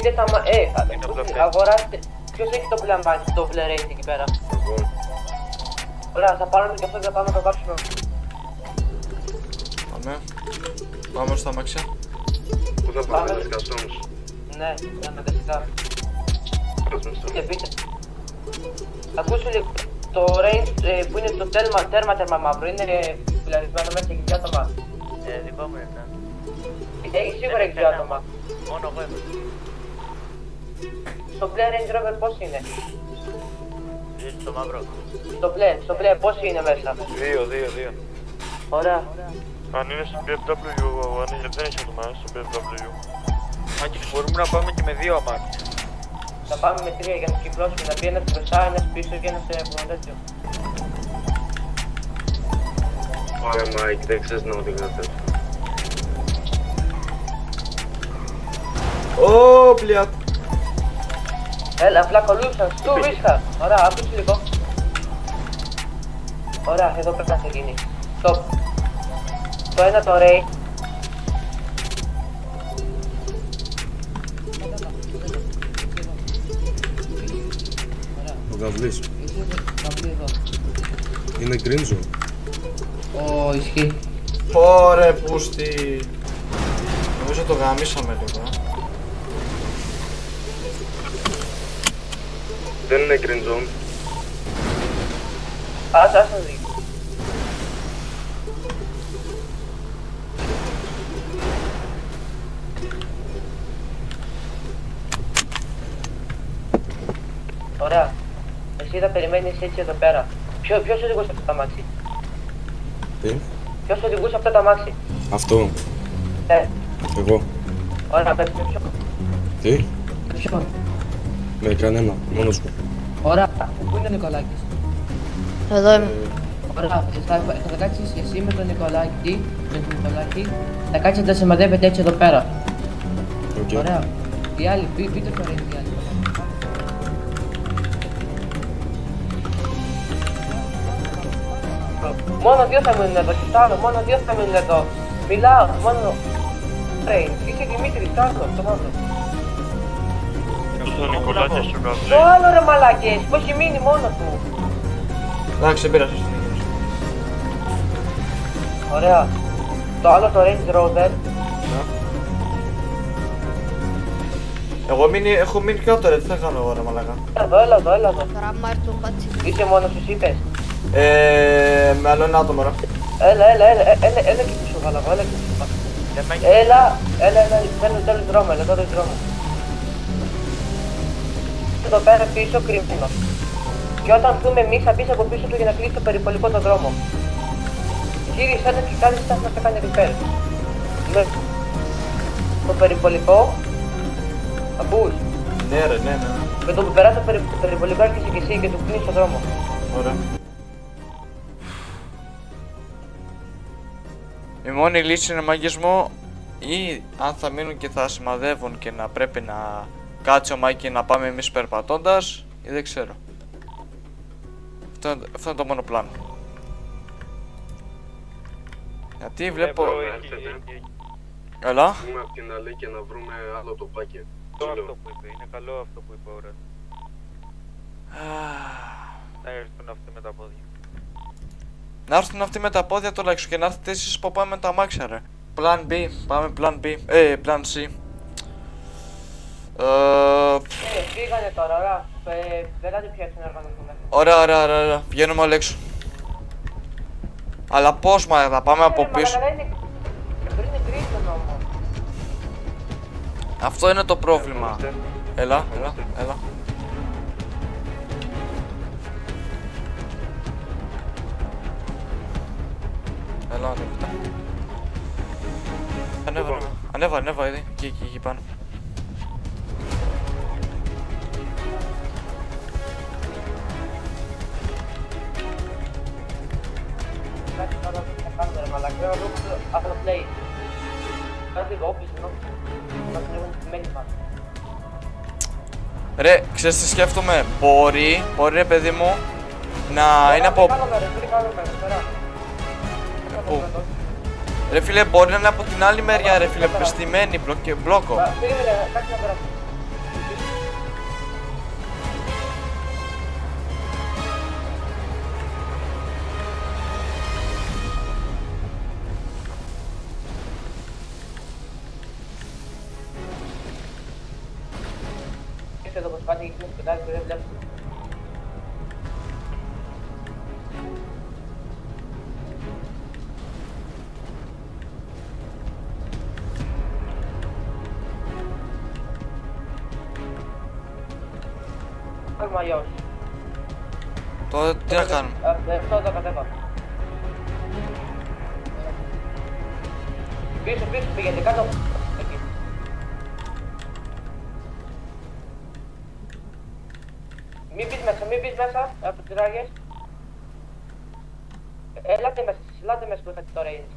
Πείτε τα αγοράστε. Ποιος έχει το μπλε αμάξι, το μπλε race εκεί πέρα? Ωραία, θα πάρουμε και αυτό και θα πάμε να το βάψουμε. Πάμε στα αμάξια. Πού θα πάμε, με καστόμους? Ναι, με δεσικά. Και πείτε. Ακούσου λίγο, το range που είναι το τέρμα μαύρο είναι φιλαρισμένο μέσα και δύο άτομα. Δικό μου είναι. Σίγουρα έχει δύο άτομα. Μόνο εγώ είμαι. Στο μπλε Range Rover πώς είναι? Στο μαύρο. Στο μπλε πώς είναι μέσα? Δύο. Ωραία. Αν είναι στο BMW, δεν έχει άτομα στο BMW. Άκη, μπορούμε να πάμε και με δύο αμάξια. Θα πάμε με τρία για να κυκλώσουμε, να μπει ένας μπροστά, ένας πίσω και ένας τέτοιο. Ωραία, Μάικ, δεν ξέρεις να οδηγάτε. Ω, πλιάτ. Έλα, απλά κολούσαν, στου βίσχα. Ωραία, άκουσε λίγο. Ωραία, εδώ πρέπει να ξεκινήσει. Stop. Το ένα το Ray. Ο Γαβλής. Είναι γκρίνζο. Ω, ισχύει. Ωρε πούστη. Νομίζω το γαμίσαμε λίγο. Δεν είναι green zone. Άσε να δει. Ωραία. Εσύ θα περιμένεις έτσι εδώ πέρα. Ποιος οδηγούσε αυτό το αμάξι? Τι? Ποιος οδηγούσε αυτό το αμάξι? Αυτό. Εγώ. Ωραία, με ποιον? Τι? Με ποιον? Με κανένα, μόνος μου. Ωραία, πού είναι ο Νικολάκης? Εδώ είμαι. Ωραία, θα κάτσεις εσύ με τον Νικολάκη, θα κάτσετε να σημαδεύετε έτσι εδώ πέρα. Okay. Ωραία. Οι άλλοι, πείτε το ρε οι άλλοι. Μόνο δύο θα μείνουν εδώ, κοιτάω, μόνο δύο θα μείνουν εδώ. Μιλάω, μόνο... Ρε, είσαι Δημήτρης, κάτω, το μάθω. Στο Νικολάκη στο καφέ. Το άλλο ρε μαλάκες, που έχει μείνει μόνο του. Εντάξει, δεν πειράζει. Ωραία. Το άλλο το Range Rover. Εγώ έχω μείνει κάτω ρε, τι θα κάνω εγώ ρε μαλάκα. Έλα εδώ. Τώρα Μάρτιο κάτσε. Είσαι μόνος σου είπες? Με άλλο ένα άτομο ρε. Έλα και πίσω βάλα, έλα και πίσω. Έλα, τέλος δρόμο, έλα τέλος δρόμο. Εδώ πέρα πίσω κρυμμένο. Και όταν βγούμε εμείς θα πεις από πίσω του για να κλείσει το περιπολικό το δρόμο. Γύρισε ένα και κάνεις να σε κάνει repair. Με το περιπολικό θα μπούς. Ναι ρε, ναι. Με το που περάσει το περιπολικό έρχεσαι και εσύ και του κλείνεις το δρόμο. Ωραία. Η μόνη λύση είναι μαγισμό ή αν θα μείνουν και θα σημαδεύουν και να πρέπει να κάτσει ο Μάκη να πάμε εμείς περπατώντας ή δεν ξέρω. Αυτό είναι το μόνο πλάνο. Γιατί βλέπω... Έλα. Βγούμε απ' την αλή και να βρούμε άλλο τοπάκι. Αυτό που είπε, είναι καλό αυτό που είπε ωραία. Να έρθουν αυτοί με τα πόδια. Να έρθουν αυτοί με τα πόδια τουλάχιστον και να έρθετε εσείς που πάμε με τα αμάξια ρε. Plan B, πάμε Plan B, Plan C. Φύγανε τώρα, ωραία. Δεν κάτι πια να οργανωθούμε. Ωραία, βγαίνουμε όλοι έξω. Αλλά πώς μα θα πάμε από πίσω. Πριν είναι κρίσιμο όμως. Αυτό είναι το πρόβλημα. Έλα. Ανέβα, ήδη, εκεί πάνω. Κάτι τώρα που θα κάνουμε ρε μαλακά, να βρούμε το άλλο play. Κάτι λίγο όπλης, ενώ θα την έχουν τιμένη πάνω. Ρε, ξέρεις τι σκέφτομαι, μπορεί ρε παιδί μου να είναι από... Πού? Ρε φίλε, μπορεί να είναι από την άλλη μεριά ρε φίλε, στημένη μπλόκο. Περίμενε, κάτι να περάσουμε. ανοίγει το σπιτάκι και δεν βλέπω. Κάνουμε αλλιώς. Τότε τι να κάνουμε. Αυτό το κατέβα. Πίσω, πήγαινε κάτω. Εκεί. Μην μπεις μέσα από τις ράγες. Ελάτε μέσα που είχατε το range.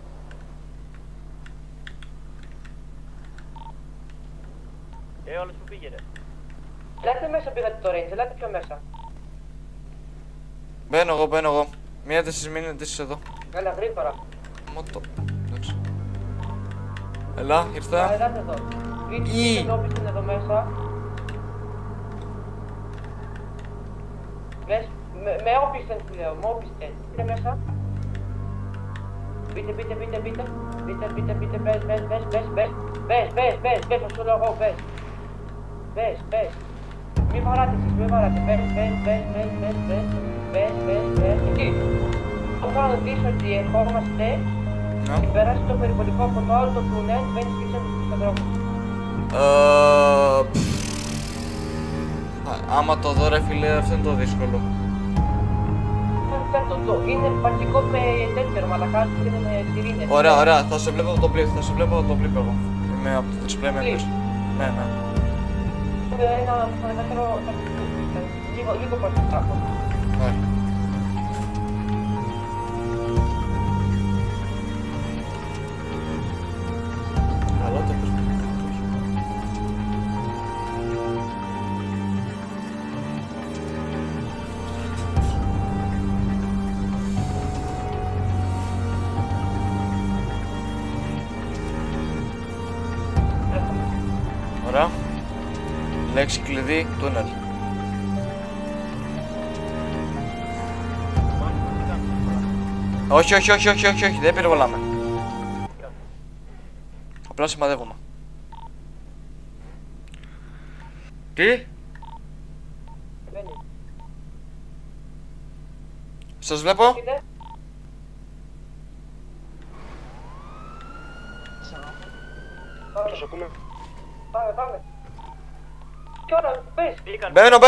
Όλος που πήγαινε. Ελάτε μέσα που είχατε το range, ελάτε πιο μέσα. Μπαίνω εγώ. Μείνετε εσείς εδώ. Έλα γρήγορα. Μότο. Εντάξει. Έλα, ήρθα. Ελάτε εδώ. Πείτε εδώ μέσα. Με όπισθεν που λέω, με όπισθεν. Πείτε μέσα. Πείτε, μπες, όσο λέω εγώ, μπες. Μη βαράτε εσείς, μπες, εκεί. Όταν δεις ότι ερχόμαστε και περάσει το περιβολικό από το άλλο το τούνελ, μπαίνεις πίσω στον δρόμο. Άμα το δω ρε φίλε, αυτό είναι το δύσκολο. Είναι παντικό με τέτοιο, μαλακάς και είναι με σιρήνες. Ωραία, θα σε βλέπω από το blip, εγώ. Είμαι από το display members. Ναι. Ένα δεύτερο, λίγο προς το τράπο. Καλό το πες. Ωραία. Λέξη κλειδί, τούνελ. Όχι, δεν πυροβολάμε. Απλά σημαδεύουμε. Τι? Σας βλέπω. Τους ακούμε. Πάμε. Τι ώρα, πες. Μπαίνω.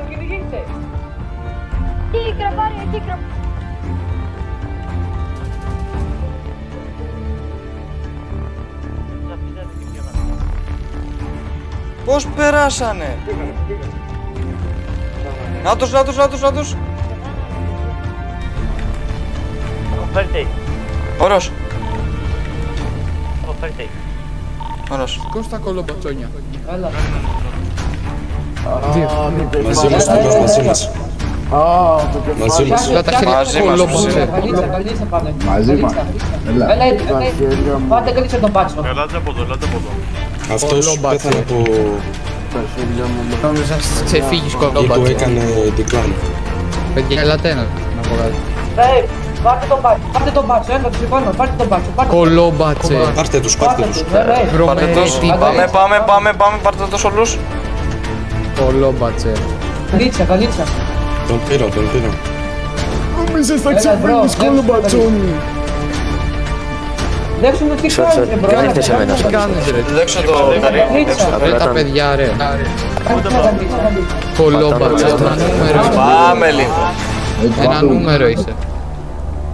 Κυνηγήστε. Εκεί κραπάρει. Πώς περάσανε. Να τους. Ωρος. Κόστα κολομπατσόνια. Έλα. Μαζί μας, μαζί μας. Όλα τα χέρια Μαζί μας, κολομπατσόνια. Καλύτσα πάμε. Μαζί μας. Έλα. Πάτε καλύτσα τον μπάτσο. Ελάτε από εδώ. Αυτός πέθανε από... Νόμιζα να ξεφύγεις ή του κολομπατσόνια. έκανε decline. Παιδιά, ελάτε να πω κάτι. Πάρτε τον μπάτσο, έλα, του σηκώνω, πάρτε τον μπάτσο. Κολόμπατσε. Πάρτε τους. Πάρτε τους. Πάμε, πάρτε τους όλους. Κολόμπατσε. Καλύτσα. Τον πήρα. Νόμιζες θα ξεφύγεις κολομπατσόνι. Δέξουμε τι κάνετε, μπρο. Τι κάνεις ρε. Δέξω το καρύ. Ρε τα παιδιά ρε. Κολόμπατσε. Ένα νούμερο. Πάμε λίγο. Ένα νούμερο είσαι.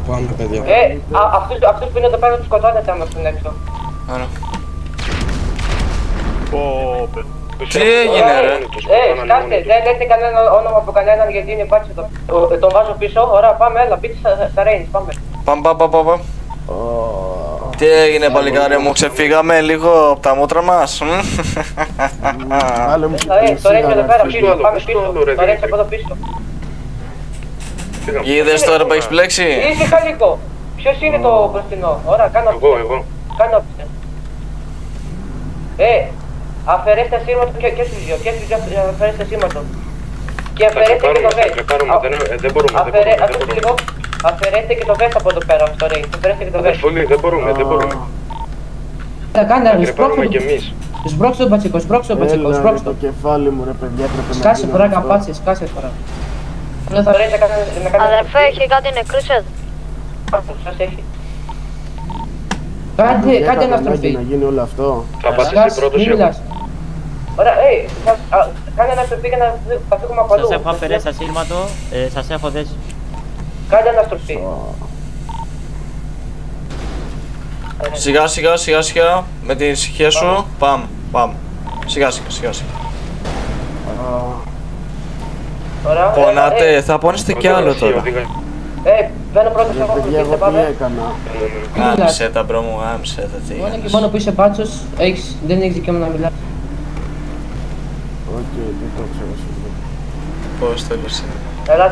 Πάμε παιδιά. Αυτούς που είναι εδώ πέρα τους σκοτώνετε άμα στην έξω. Άρα. Τι έγινε ρε. Σκάστε, δεν λέτε κανένα όνομα από κανέναν γιατί είναι μπάτσο εδώ. Τον βάζω πίσω, ωραία, πάμε, έλα, μπείτε στα range, πάμε. Πάμε. Τι έγινε παλικάρι μου, ξεφύγαμε λίγο από τα μούτρα μας. Το range εδώ πέρα πίσω, πάμε πίσω, το range από εδώ πίσω. Είδες τώρα που έχεις πλέξει. Ήσυχα λίγο. Ποιος είναι το μπροστινό, ωραία, κάνω Εγώ. Κάνω όπιστε. Αφαιρέστε ασύρματο και στους δύο, αφαιρέστε ασύρματο. Και αφαιρέστε και το βέλ. Δεν μπορούμε. Αφαιρέστε λίγο. Αφαιρέστε και το βέστο από εδώ πέρα, στο ρέι. Αφαιρέστε και το βέστο. Πολύ, δεν μπορούμε. Θα κάνει να Πάρουμε κι εμείς. σμπρώξε τον πατσικό, σμπρώξε τον πατσικό, σμπρώξε τον. κεφάλι μου, ρε παιδιά, πρέπει να Σκάσε φορά καπάτσες, σκάσε φορά. Αδερφέ, έχει κάτι νεκρούς εδώ. Σας έχει. Κάντε αναστροφή. να γίνει όλο αυτό. Θα πας εσύ πρώτος ή εγώ. Ωραία, κάνε αναστροφή για να φύγουμε από αλλού. Σας έχω αφαιρέσει ασύρματο, σας έχω δέσει. Κάνε αναστροφή. Σιγά σιγά, με την ησυχία σου, πάμε. Σιγά σιγά. Ωραία. Πονάτε, θα πονέσετε κι άλλο τώρα. Μπαίνω πρώτος εγώ, Εγώ τι έκανα. Άμισε τα μπρο μου, άμισε τα τι Μόνο και κάνεις. μόνο που είσαι μπάτσος, δεν έχεις δικαίωμα να μιλάς. Οκ, δεν το ξέρω. Πώς θέλεις. Έλα,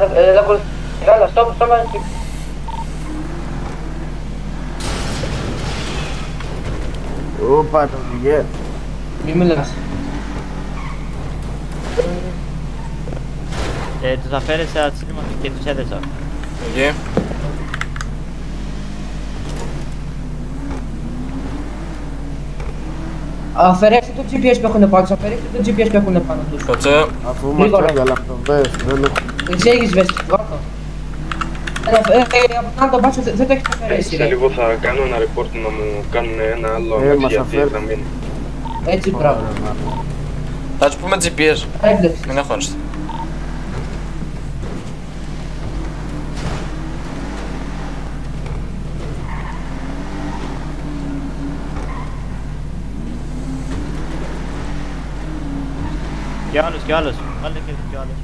καλά, στόμα. Ούπα, το βγαίνει. Μη μιλάς. Τους αφαίρεσα ασύρματο και τους έδεσα. Εκεί. Αφαιρέστε το GPS που έχουν πάνω τους, αφαιρέστε το GPS που έχουν πάνω τους. Κάτσε. Αφού μας έβγαλα από το βες, δεν έχω. Εσύ έχεις βέστη, βάρτο. Από πάνω το μπάτσο δεν το έχεις αφαιρέσει Σε ρε. λίγο θα κάνω ένα report να μου κάνουν ένα άλλο μας αμέσως γιατί αφαίρε. θα μείνει. Έτσι μπράβο. Θα τους πούμε GPS. Ρέγκλες. Μην αγχώνεστε. Κι άλλος. Βάλτε και κι άλλος.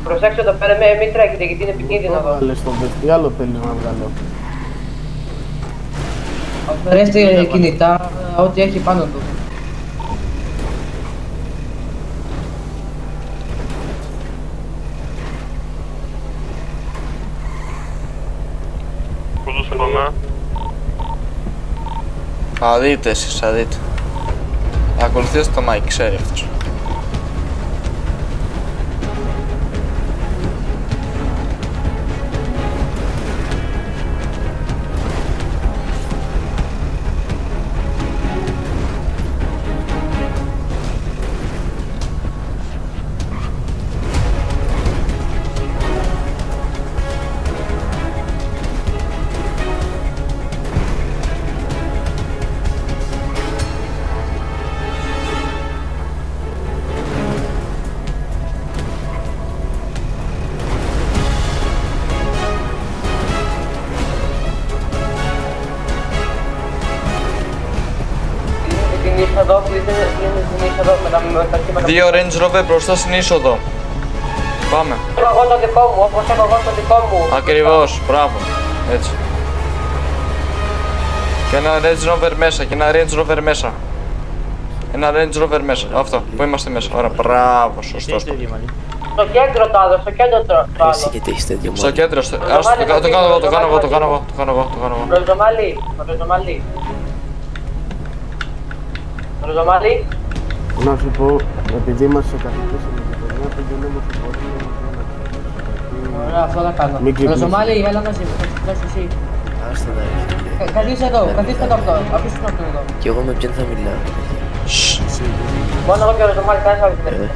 Προσέξτε εδώ πέρα, μην τρέχετε γιατί είναι επικίνδυνο εδώ. Βάλε στο βες, τι άλλο θέλεις να βγάλω. Αφαιρέστε κινητά, ό,τι έχει πάνω του. Πού τους πάμε? Θα δείτε εσείς, θα δείτε. Θα ακολουθήσετε το Mike, ξέρει αυτός. Εδώ που είναι στην είσοδο με τα κύματα. 2 Range Rover μπροστά στην είσοδο. Πάμε. Έχω εγώ το δικό μου, όπως έχω εγώ το δικό μου. Ακριβώς, μπράβο. Έτσι. Και ένα Range Rover μέσα, και ένα Range Rover μέσα. Ένα Range Rover μέσα, αυτό, που είμαστε μέσα. Ωραία, μπράβο, σωστός. Στο ίδιο μαλλί. Στο κέντρο το άλλο, στο κέντρο το άλλο. Γιατί έχεις τέτοιο Στο κέντρο, ας το κάνω εγώ, το κάνω εγώ. Ροζομάλι. Ροζομάλι. Να σου πω, επειδή μας σε καθηγητές με την παιδιά, πήγαινε μου στο πόδι. Ωραία, αυτό θα κάνω. Μην ξυπνήσεις. Ροζομάλι, έλα μαζί μου, θα ξυπνάς εσύ. Άστα να ρίχνει. Καθίστε εδώ αυτό, αφήστε τον αυτό εδώ. Κι εγώ με ποιον θα μιλάω. Μόνο εγώ και ο Ροζομάλι, κανένας άλλος δεν είναι.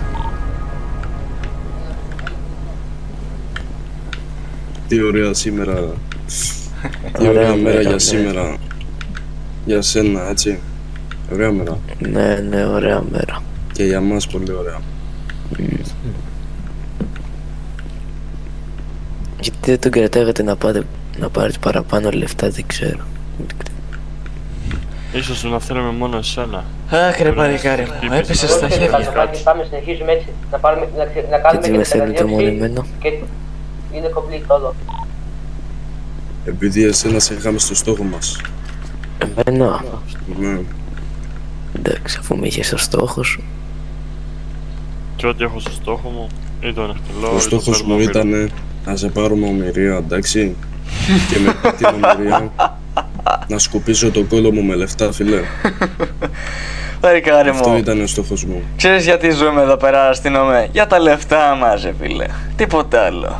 Τι ωραία σήμερα. Τι ωραία μέρα για σήμερα. Για σένα, έτσι. Ωραία μέρα. Ναι, ωραία μέρα. Και για μας πολύ ωραία. Γιατί δεν τον κρατάγατε να πάρετε παραπάνω λεφτά, δεν ξέρω. Ίσως να θέλουμε μόνο εσένα. Αχ ρε παλικάρι μου, έπεσες στα χέρια. Πάμε, συνεχίζουμε έτσι. Να κάνουμε Γιατί και με την θέλετε μόνο καταδίωξη εμένα. και είναι κομπλή todo. Επειδή εσένα σε είχαμε στο στόχο μας. Εμένα. Ναι. Εντάξει, αφού με είχες στο στόχο σου. Και ό,τι έχω στο στόχο μου, ή τον εκτελώ, Ο στόχος μου ήταν να σε πάρουμε ομηρία, εντάξει. Και με την ομηρία να σκουπίσω το κόλλο μου με λεφτά, φίλε. Παλικάρι Αυτό μου, ήταν ο στόχος μου. ξέρεις γιατί ζούμε εδώ πέρα στην ΟΜΕ? Για τα λεφτά μας ρε φίλε, τίποτα άλλο.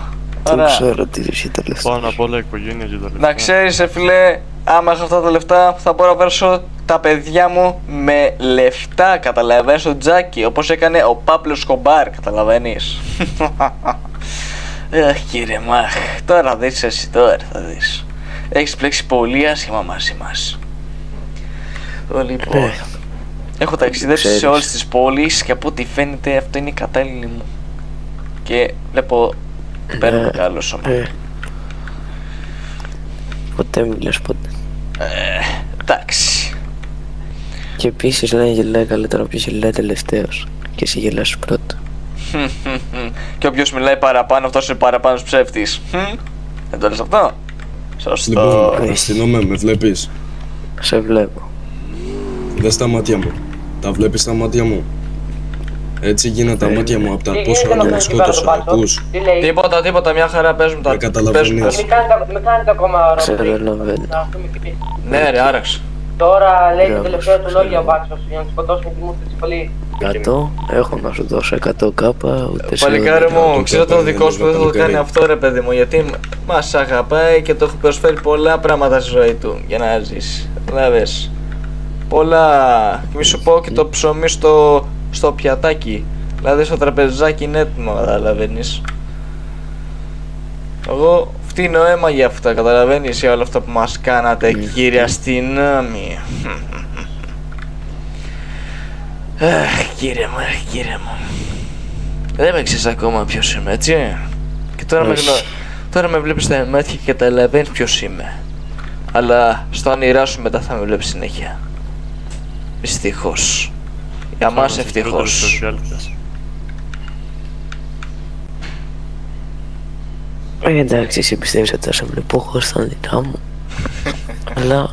Το Ωραία. ξέρω τι είσαι τελευταίο. Πάνω απ' όλα οικογένεια και τα λεφτά. Να ξέρεις φίλε, άμα έχω αυτά τα λεφτά θα μπορώ να βέρσω τα παιδιά μου με λεφτά, καταλαβαίνεις, το τζάκι, όπως έκανε ο Πάπλος Σκομπάρ, καταλαβαίνεις. Αχ κύριε Μαχ, τώρα δεις εσύ, τώρα θα δεις. Έχεις πλέξει πολύ άσχημα μαζί μας. Λοιπόν, έχω ταξιδέψει σε όλες τις πόλεις και από ό,τι φαίνεται αυτό είναι η κατάλληλη μου. Και βλέπω παίρνω καλό σώμα. Ποτέ μιλάς ποτέ. Εντάξει. Και επίσης λένε γελάει καλύτερα όποιος γελάει τελευταίος. Και εσύ γελάς πρώτο. Και όποιος μιλάει παραπάνω, αυτός είναι παραπάνω ψεύτης. Δεν το λες αυτό? Σωστό. Λοιπόν, αστυνομέ, με βλέπεις? Σε βλέπω. Δες τα μάτια μου. Τα βλέπεις τα μάτια μου? Έτσι γίνανε τα μάτια μου από τα πόσο άτομα σκότωσα, ακούς? Τίποτα, μια χαρά παίζουμε τα... Δεν καταλαβαίνεις. Μην κάνετε ακόμα Καταλαβαίνω. Ναι ρε, άραξε. Τώρα λέει τα τελευταία του λόγια ο Μπάξος για να του σκοτώσουμε τη μούχτη της πολύ. 100, έχω να σου δώσω 100 κάπα, ούτε σε... Παλικάρι μου, ξέρω το Παλικάρι, δικό σου που δεν θα το παλικάρι. κάνει αυτό ρε παιδί μου, γιατί μας αγαπάει και το έχει προσφέρει πολλά πράγματα στη ζωή του για να ζήσει. Καταλάβες. Πολλά. Και μη σου πω και το ψωμί στο πιατάκι. Δηλαδή στο τραπεζάκι είναι έτοιμο, καταλαβαίνεις. Εγώ φτύνω αίμα για αυτά, καταλαβαίνεις, για όλα αυτά που μας κάνατε, κύριε αστυνόμοι. Αχ, κύριε μου. Δεν με ξέρεις ακόμα ποιος είμαι, έτσι. Και τώρα με βλέπεις στα μάτια και καταλαβαίνεις ποιος είμαι. Αλλά στο όνειρά σου μετά θα με βλέπεις συνέχεια. Δυστυχώς. Για μας ευτυχώς. Εντάξει, εσύ πιστεύεις ότι θα σε βλέπω εγώ στα όνειρά μου. Αλλά,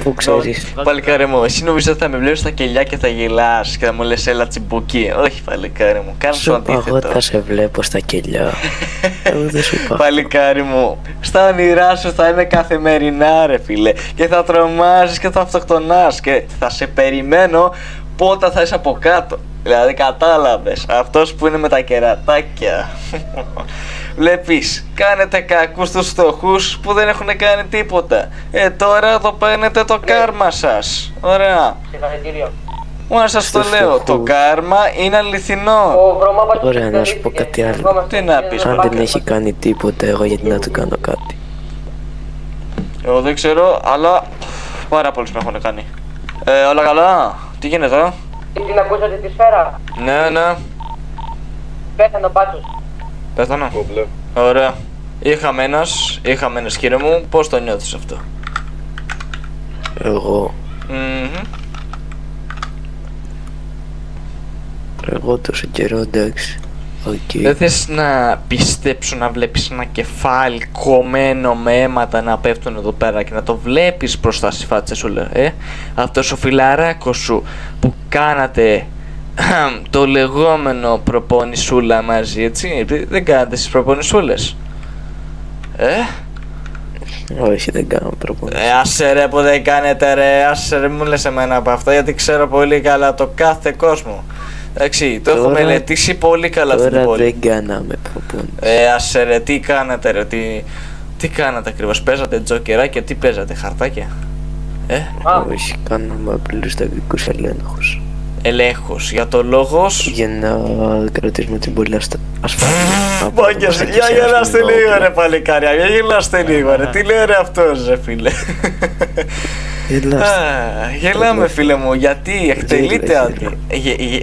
πού ξέρεις. Παλικάρι μου, εσύ νομίζω ότι θα με βλέπεις στα κελιά και θα γελάς και θα μου λες έλα τσιμπουκί. Όχι παλικάρι μου, κάνε το Σου είπα εγώ αντίθετο. θα σε βλέπω στα κελιά. Εγώ δεν σου είπα. Παλικάρι μου, στα όνειρά σου θα είναι καθημερινά ρε φίλε. Και θα τρομάζεις και θα αυτοκτονάς και θα σε περιμένω πότε θα είσαι από κάτω. Δηλαδή κατάλαβες, αυτός που είναι με τα κερατάκια. Βλέπεις, κάνετε κακούς τους φτωχούς που δεν έχουν κάνει τίποτα. Τώρα εδώ παίρνετε το κάρμα σας. Ωραία. Συγχαρητήρια. Μόνο σας το λέω, το κάρμα είναι αληθινό. Ο βρωμάπατος Ωραία, να σου πω κάτι άλλο. Τι να πεις, Αν δεν έχει κάνει τίποτα, εγώ γιατί να του κάνω κάτι. Εγώ δεν ξέρω, αλλά πάρα πολλοί με έχουν κάνει. Όλα καλά, τι γίνεται? Την ακούσατε τη σφαίρα. Ναι, Πέθανε ο Μπάτσος. πέθανα. Ωραία. Είχαμε ένας κύριε μου, πώς το νιώθεις αυτό? Εγώ τόσο καιρό, εντάξει. Δεν θες να πιστέψω να βλέπεις ένα κεφάλι κομμένο με αίματα να πέφτουν εδώ πέρα και να το βλέπεις μπροστά στη φάτσα σου, αυτός ο φιλαράκος σου που κάνατε το λεγόμενο προπονησούλα μαζί, έτσι, δεν κάνατε στις προπονησούλες? Όχι, δεν κάνω προπονήσεις. Άσε ρε που δεν κάνετε ρε, άσε ρε, μου λες εμένα από αυτά γιατί ξέρω πολύ καλά το κάθε κόσμο. Εντάξει, το έχω μελετήσει πολύ καλά αυτή την Τώρα πόλη. δεν κάναμε προπονήσεις. Άσε ρε, τι κάνατε ρε, τι κάνατε ακριβώς, παίζατε τζοκεράκια, τι παίζατε, χαρτάκια? Όχι, κάναμε απλούς τακτικούς ελέγχους. Ελέγχους, για το λόγος. Για να κρατήσουμε την πόλη ασφαλή. Μπάγκες, για γελάστε λίγο ρε παλικάρια, για γελάστε λίγο ρε, τι λέει ρε αυτός ρε φίλε? Γελάμε φίλε μου, γιατί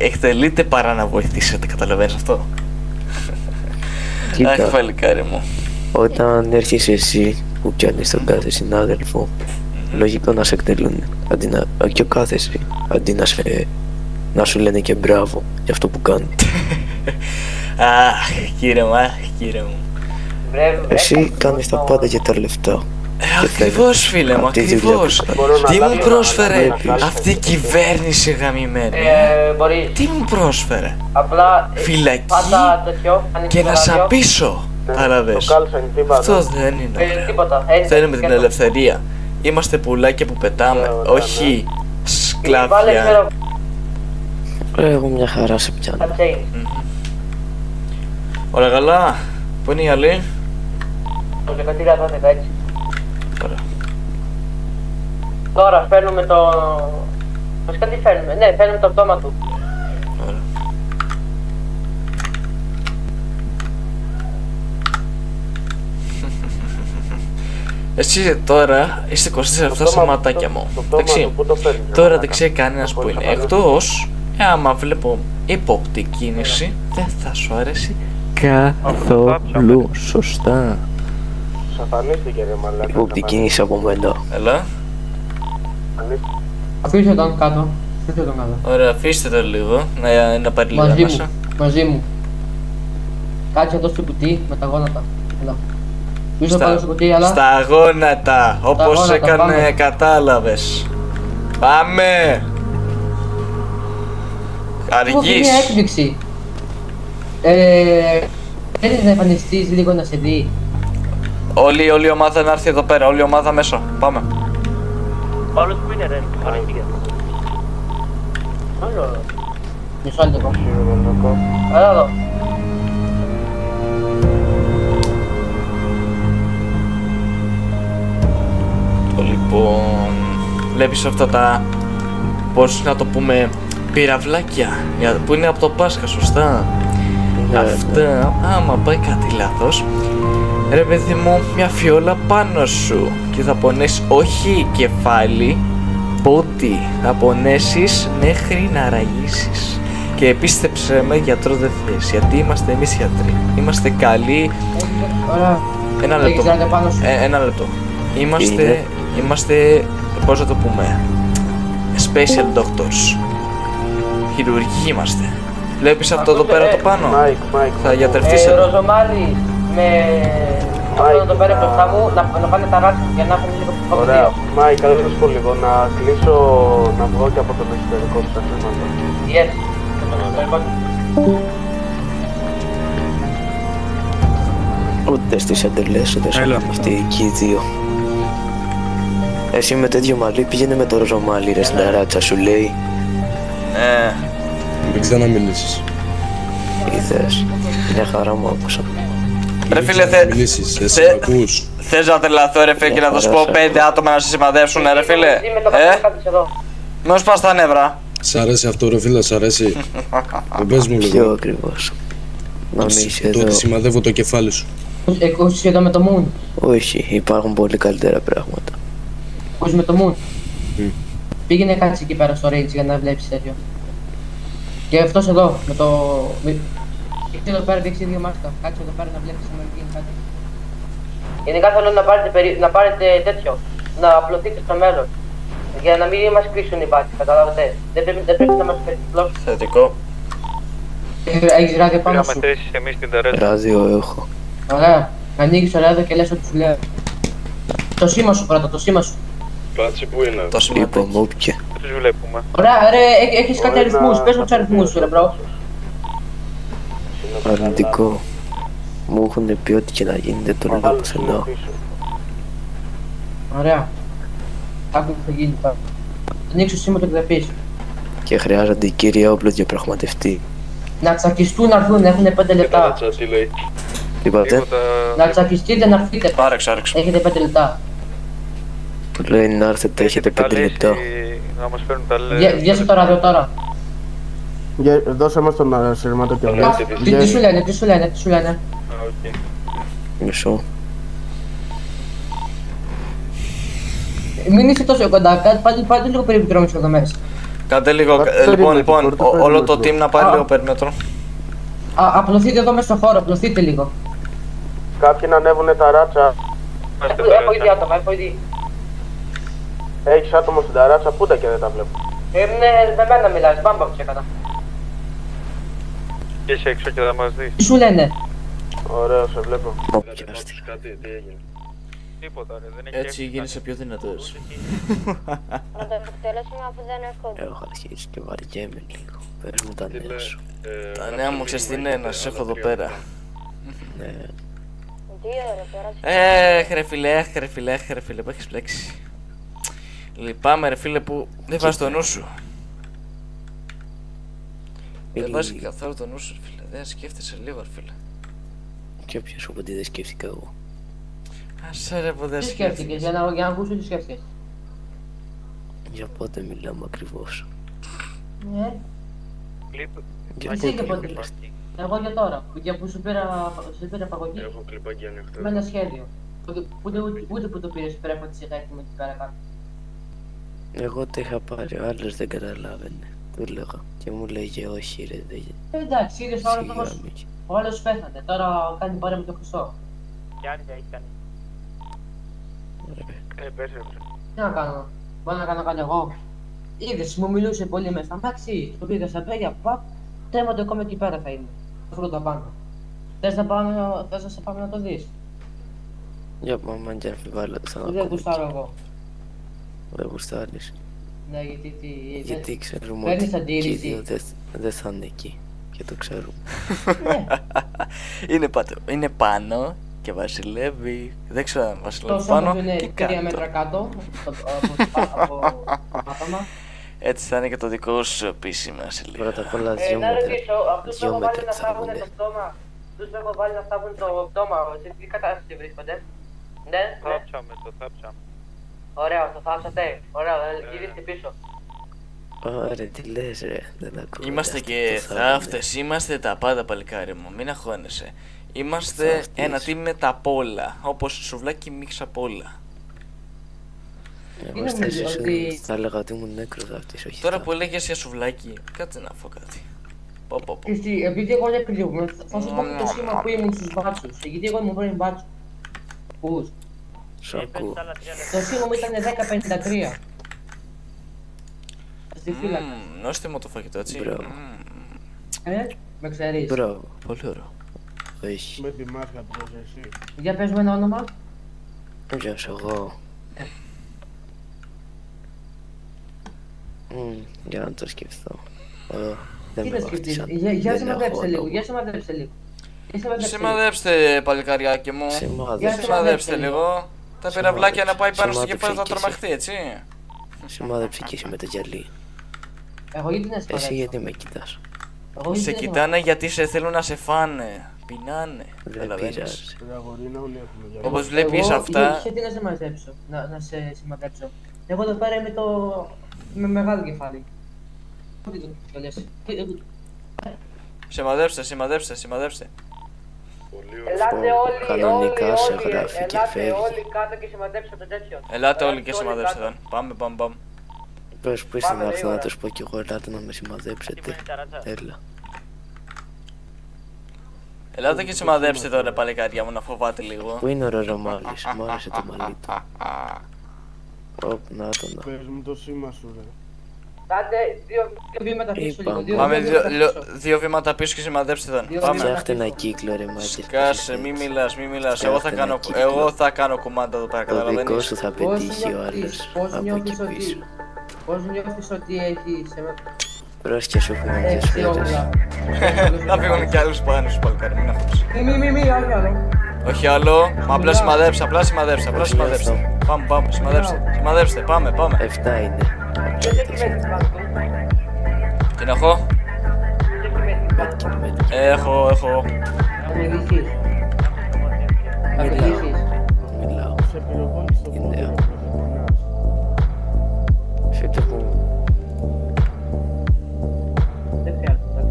εκτελείτε παρά να βοηθήσετε, καταλαβαίνεις αυτό? Αχ παλικάρι μου. Όταν έρχεσαι εσύ που πιάνεις τον κάθε συνάδελφο, λογικό να σε εκτελούν, και ο κάθε εσύ, αντί να σου λένε και μπράβο για αυτό που κάνουν. Αχ κύριε μου. Εσύ κάνεις τα πάντα για τα λεφτά. Ακριβώς φίλε μου, ακριβώς. Τι μου πρόσφερε αυτή η κυβέρνηση γαμημένη? Τι μου πρόσφερε? Φυλακή και να σαπίσω. Παραδες. Αυτό δεν είναι ωραίο. Θέλουμε την ελευθερία. Είμαστε πουλάκια που πετάμε, όχι σκλάβια. Εγώ μια χαρά σε πιάνω. Όλα καλά, πού είναι οι άλλοι? Το 13-12, έτσι. Ωραία. Τώρα φέρνουμε το... Βασικά τι φέρνουμε, ναι, φέρνουμε το πτώμα του. Ωραία. Εσύ τώρα είστε 24 στα ματάκια μου. Εντάξει. Τώρα δεν ξέρει κανένας που είναι. Εκτός, άμα βλέπω ύποπτη κίνηση, δεν θα σου αρέσει καθόλου. Σωστά. Σαφανίστηκε ρε μαλάκα. Υπόπτη κίνηση από μένα. Έλα. Αφήστε τον κάτω. Αφήστε τον κάτω. Ωραία, αφήστε το λίγο να πάρει λίγο Μαζί ανάσα. μου. Μαζί μου. Κάτσε εδώ στο κουτί με τα γόνατα. Έλα. Πίσω πάνω στο κουτί, αλλά. Στα γόνατα, όπως γόνατα, έκανε, πάμε. κατάλαβες. Πάμε! Έχω Αργείς. μια έκπληξη. Θέλεις να εμφανιστείς λίγο να σε δει. Όλη η ομάδα να έρθει εδώ πέρα, όλη η ομάδα μέσα. Πάμε. Όλος που είναι ρε, ανήκει. Άλλο. Μισό λεπτό. Έλα εδώ. Λοιπόν, βλέπεις αυτά τα, πώς να το πούμε, πυραυλάκια που είναι από το Πάσχα, σωστά. Αυτά, άμα πάει κάτι λάθος, ρε παιδί μου, μια φιόλα πάνω σου και θα πονέσεις όχι κεφάλι, πότι θα πονέσεις μέχρι να ραγίσεις. Και πίστεψε με, γιατρό δεν θες, γιατί είμαστε εμείς γιατροί. Είμαστε καλοί. Ωραία. Ένα λεπτό. Έχεις ράδιο πάνω σου. Ένα λεπτό. Είμαστε, πώς να το πούμε, special doctors. Χειρουργοί είμαστε. Βλέπεις αυτό εδώ πέρα το πάνω. Θα γιατρευτείς εδώ. Ροζομάλι με... Αυτό να το παίρνει μπροστά μου, να πάνε τα ράτσια για να έχουμε λίγο πιο Ωραία. Μάικ, θα σου πω λίγο να κλείσω, να βγω και από τον εξωτερικό του τα θέματα. Yes. Ούτε στις εντελές, ούτε σε αυτοί εκεί οι δύο. Εσύ με το ίδιο μαλλί πήγαινε με το ροζομάλι ρε στην ταράτσα σου λέει. Ναι. Μην ξαναμιλήσεις. Είδες, μια χαρά μου άκουσα. Ρε φίλε, Μιλήσεις, εσύ μ' ακούς. θες να τρελαθώ ρε φίλε και να σου πω 5 άτομα να σε σημαδεύσουν ρε φίλε. Μην σου πας τα νεύρα. Σ' αρέσει αυτό ρε φίλε, σ' αρέσει. Πες μου Ποιο λίγο. ακριβώς. Να μην είσαι Το εδώ. ότι σημαδεύω το κεφάλι σου. Ακούσεις εδώ με το Moon. Όχι, υπάρχουν πολύ καλύτερα πράγματα. Ακούσεις με το Moon. Πήγαινε κάτσε εκεί πέρα στο Rage για να βλέπεις τέτοιο. Και αυτός εδώ με το... Εκεί εδώ πέρα δείξει δύο μάσκα. Κάτσε εδώ πέρα να βλέπεις αν γίνει κάτι. Γενικά θέλω να πάρετε τέτοιο, να απλωθείτε στο μέλλον. Για να μην μας κλείσουν οι μπάτοι, καταλάβατε. Δεν πρέπει να μας περιπλώσουν. Θετικό. Έχεις ράδιο πάνω Πήραμε σου. θέσεις εμείς στην Τερέτα. Ράδιο έχω. Ωραία. Ανοίγεις το ράδιο και λες ό,τι σου λέω. Το σήμα σου πρώτα, το σήμα σου. Πλάτσι που είναι. Το σημείο. Είπα μου όποια. Τους βλέπουμε. Ωραία, ρε, έχεις κάτι αριθμούς. Πες μου τους αριθμούς σου, ρε μπρο. Αρνητικό. Μου έχουν πει ότι και να γίνει δεν το λέω πουθενά. Ωραία. Άκου τι θα γίνει τώρα. Ανοίξου το σήμα του και θα πεις. Και χρειάζονται οι κύριοι όπλο διαπραγματευτεί. Να τσακιστούν να έρθουν, έχουν 5 λεπτά. Τι λέει. Τι είπατε, Να τσακιστείτε να έρθετε. Άρεξε. Έχετε 5 λεπτά. που λέει να έρθετε, έχετε 5 λεπτά. Να μας φέρουν τα λέει. Βγες το ράδιο τώρα. Δώσε μας τον σειρματό και όλα. Τι σου λένε. Μισό. Μην είσαι τόσο κοντά, πάτε λίγο περίπου εδώ μέσα. Κάντε λίγο. Λοιπόν, όλο το team να πάρει λίγο περίμετρο. Απλωθείτε εδώ μέσα στο χώρο, απλωθείτε λίγο. Κάποιοι να ανέβουνε τα ράτσα. Έχω ήδη άτομα, έχω ήδη. Έχεις άτομο στην ταράτσα, πού τα και δεν τα βλέπω. Με μένα μιλάς, μπάμπα που έκανα. Και είσαι έξω και θα μας δεις. Τι σου λένε. Ωραίο, σε βλέπω. Κάτι, τι έγινε. Τίποτα ρε, δεν έχει Έτσι γίνεσαι πιο δυνατός. Να το εκτελέσουμε αφού δεν έρχονται. Έχω αρχίσει και βαριέμαι λίγο. Πες μου τα νέα σου. Τα νέα μου ξέρεις τι είναι, να σας έχω εδώ πέρα. Ναι. 2 ώρα πέρασε. Ρε φίλε, που έχεις πλέξει. Λυπάμαι ρε φίλε που δεν βάζεις το νου σου. Δεν βάζεις καθόλου το νου σου ρε φίλε, δεν σκέφτεσαι λίγο ρε φίλε. Και όποιος σου πω τι δεν σκέφτηκα εγώ. Άσε ρε που δεν Τι σκέφτηκες, για να ακούσω τι σκέφτηκες. Για πότε μιλάμε ακριβώς. Ναι. Για Εσύ και πότε πότε. Εγώ για τώρα, για που σου πήρα παγωγή. Έχω κλιπάκι ανοιχτό. Με ένα σχέδιο. Ούτε που το πήρες πέρα από τη σειρά έτοιμη εκεί πέρα κάτω. Εγώ το είχα πάρει, ο άλλος δεν καταλάβαινε. Του έλεγα και μου λέγε όχι ρε δεν. Εντάξει, είδες ο άλλος πέθανε, τώρα κάνει παρέα με το Χρυσό. Κι άλλη δεν έχει κάνει. Πες ρε. Τι να κάνω, μπορώ να κάνω κάτι εγώ. Είδες, μου μιλούσε πολύ μέσα, εντάξει, το πήγα στα πέγια, παπ, θέμα το ακόμα εκεί πέρα θα είναι. Φρούτα πάνω. Θες να σε πάμε να το δεις. Για πάμε και αμφιβάλλω το Δεν γουστάρω εγώ. Δεν γουστάρεις. Ναι, Γιατί ξέρουμε παίρνεις ότι οι δύο αντίρρηση. δεν θα είναι εκεί. Και το ξέρουμε. Είναι πάνω και βασιλεύει. Δεν ξέρω αν βασιλεύει Το πάνω σώμα του και είναι 3 μέτρα κάτω από το πάτωμα. Έτσι θα είναι και το δικό σου επίσημο βασιλεία. Πρώτα απ' όλα Να ρωτήσω, αυτούς που έχω βάλει να θα θάβουν βγουνε. το πτώμα, τους που έχω βάλει να θάβουν το πτώμα, σε τι κατάσταση βρίσκονται. Ναι, Θάψαμε, το θάψαμε. Ωραία, το θάψατε. Ωραία, γυρίστε πίσω. Ωραία, τι λες ρε, δεν ακούω. Είμαστε και θαύτες, είμαστε τα πάντα παλικάρι μου, μην αγχώνεσαι. Είμαστε ένα team με τα πολλά, όπως σουβλάκι μίξα πολλά. Εγώ θα έλεγα ότι ήμουν νέκρος αυτής, όχι. Τώρα που έλεγες για σουβλάκι, κάτσε να φω κάτι. Επειδή εγώ δεν κρύβομαι, θα σου πω το σήμα που ήμουν στους μπάτσους. Γιατί εγώ ήμουν πρώην μπάτσου. Πούς. Σου ακούω. Το σήμα μου ήταν 1053. Στη φύλακα. Νόστιμο το φαγητό, έτσι. Με ξέρεις. Μπράβο. Πολύ ωραίο. Όχι. Με τη μάσκα που είσαι εσύ. Για πες μου ένα όνομα. Ποιος εγώ. Για να το σκεφτώ. Δεν Τι με θα σκεφτείς. βάφτισαν. Για Δεν σημαδέψτε έχω λίγο. άτομο. Για σημαδέψτε λίγο. Σημαδέψτε παλικαριάκι μου. Σημαδέψτε λίγο. Τα πυραυλάκια να πάει πάνω στο κεφάλι θα τρομαχτεί, έτσι. Σημάδεψε και εσύ με το γυαλί. Εγώ γιατί να σημαδέψω. Εσύ γιατί με κοιτάς. Σε κοιτάνε γιατί σε θέλουν να σε φάνε. Πεινάνε. Δεν πειράζει. Όπως βλέπεις αυτά. Γιατί να σε μαζέψω, να σε σημαδέψω. Εγώ εδώ πέρα είμαι με μεγάλο κεφάλι. Πού το λες. Σημαδέψτε. Ελάτε όλοι, κανονικά σε γράφει και ελάτε φεύγει. όλοι κάτω και σημαδέψτε το τέτοιο. Ελάτε όλοι και σημαδέψτε τον. Πάμε. Πες που είστε να έρθω να τους πω κι εγώ, ελάτε να με σημαδέψετε. Έλα. Ελάτε και σημαδέψτε τώρα παλικάρια μου να φοβάται λίγο. Πού είναι ο Ρορομάλης, μου άρεσε το μαλλί του. Οπ, να το να. Πες μου το σήμα σου ρε. Κάντε δύο βήματα πίσω λίγο. Πάμε δύο βήματα πίσω και σημαδέψτε τον. Πάμε. Φτιάχτε ένα κύκλο ρε μάγκες. Κάσε, μη μιλάς. Εγώ θα κάνω κουμάντα εδώ πέρα, Το δικό καταλαβαίνεις. σου θα πετύχει ο άλλος από εκεί πίσω. Πώς νιώθεις ότι έχεις... Πρόσχε σου έχουμε και σφαίρες. Θα φύγουν κι άλλους πάνω σου παλικάρι, μην αφήσεις. Μη, άλλο. Όχι άλλο, μα απλά σημαδέψτε. Πάμε, σημαδέψτε, πάμε. 7 είναι. Την έχω. Έχω. Θα με λυθείς. Μιλάω. Είναι. Φύγε που. Δεν χρειάζεται.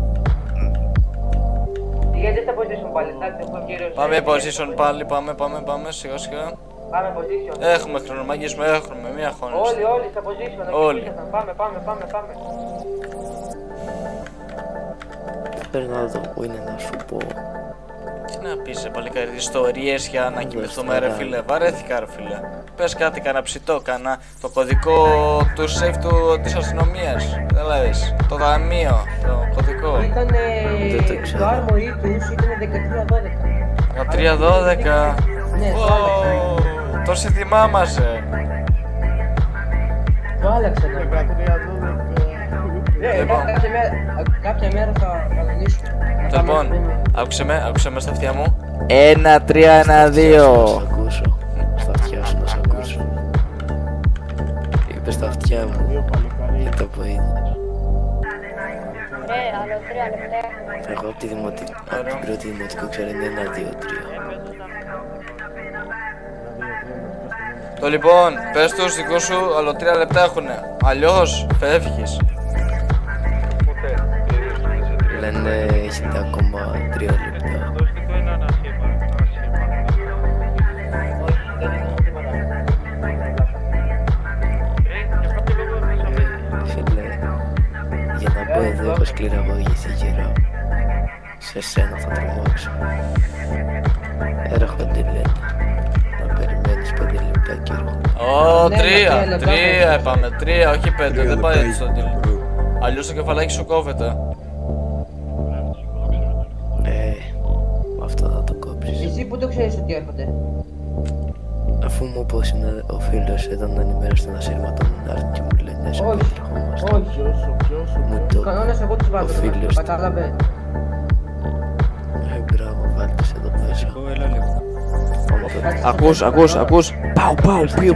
Γιατί στα position πάλι, εντάξει, έχω κύριος. Πάμε position πάλι, πάμε, σιγά. Πάμε position. Έχουμε χρόνο, μάγκες μου, έχουμε, μία αγχώνεστε. Όλοι στα position. Όλοι. Πάμε. Πρέπει να δω που είναι να σου πω. Τι να πεις ρε παλικάρι, ιστορίες για να κοιμηθούμε ρε φίλε, βαρέθηκα ρε φίλε. Πες κάτι, κανένα ψητό, το κωδικό του safe της αστυνομίας, δεν λες, το ταμείο, το κωδικό. Ήτανε... το armory τους ήταν 13-12. Ναι, Τόση θυμάμαστε. το άλλαξε τώρα. Κάποια μέρα θα κανονίσω. Λοιπόν, άκουσε με στα αυτιά μου. 1-3-1-2. Ακούσω. Στα αυτιά σου να σ' ακούσω. Είπες στα αυτιά μου. Για το που είδες. Άλλο 3 λεπτά. Εγώ από την πρώτη δημοτικού ξέρω είναι 1-2-3. Το λοιπόν, πες τους δικό σου, άλλο 3 λεπτά έχουνε. Αλλιώς φεύγεις. Λένε έχετε ακόμα 3 λεπτά. Φίλε, για να μπω εδώ έχω σκληραγωγηθεί γερά. Σε σένα θα τρομάξω. Έρχονται λένε. Να περιμένεις 5 λεπτά και έρχονται. Ω, 3 είπαμε, 3 όχι 5, δεν πάει έτσι το deal. Αλλιώς το κεφαλάκι σου κόβεται. Αυτό θα το κόψεις. Εσύ που το ξέρεις ότι έρχονται. Αφού μου πως είναι ο φίλος ήταν ενημέρωση των ασύρματων να έρθουν και μου λένε σε Όχι, όχι. Μου το Κανόνες εγώ τους βάζω, ο φίλος του. κατάλαβε. Μπράβο, βάλτε σε εδώ μέσα. Ακούς. Πάω,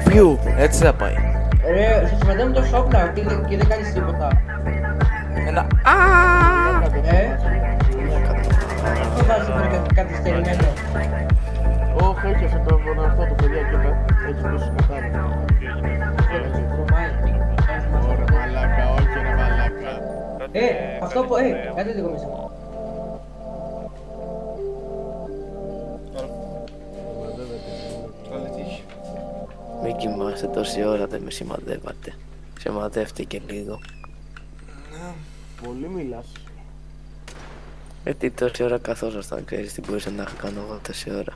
πιου. Έτσι θα πάει. Ρε, σε συμμετέχουν τόσο όπλα και δεν κάνεις τίποτα. Ένα Δεν βάζεις κάτι στερημένο. Όχι, έχασε το αυτό το παιδί εκεί πέρα. Έχει τόσο κατάλληλα. Ωραία μαλάκα, όχι ρε μαλάκα. Αυτό που, κάτσε λίγο μέσα. Μην κοιμάστε τόση ώρα, δεν με σημαδεύατε. Σημαδεύτε και λίγο. Πολύ μιλάς. Τι τόση ώρα καθόσασταν, ξέρεις τι μπορούσα να κάνω εγώ τόση ώρα.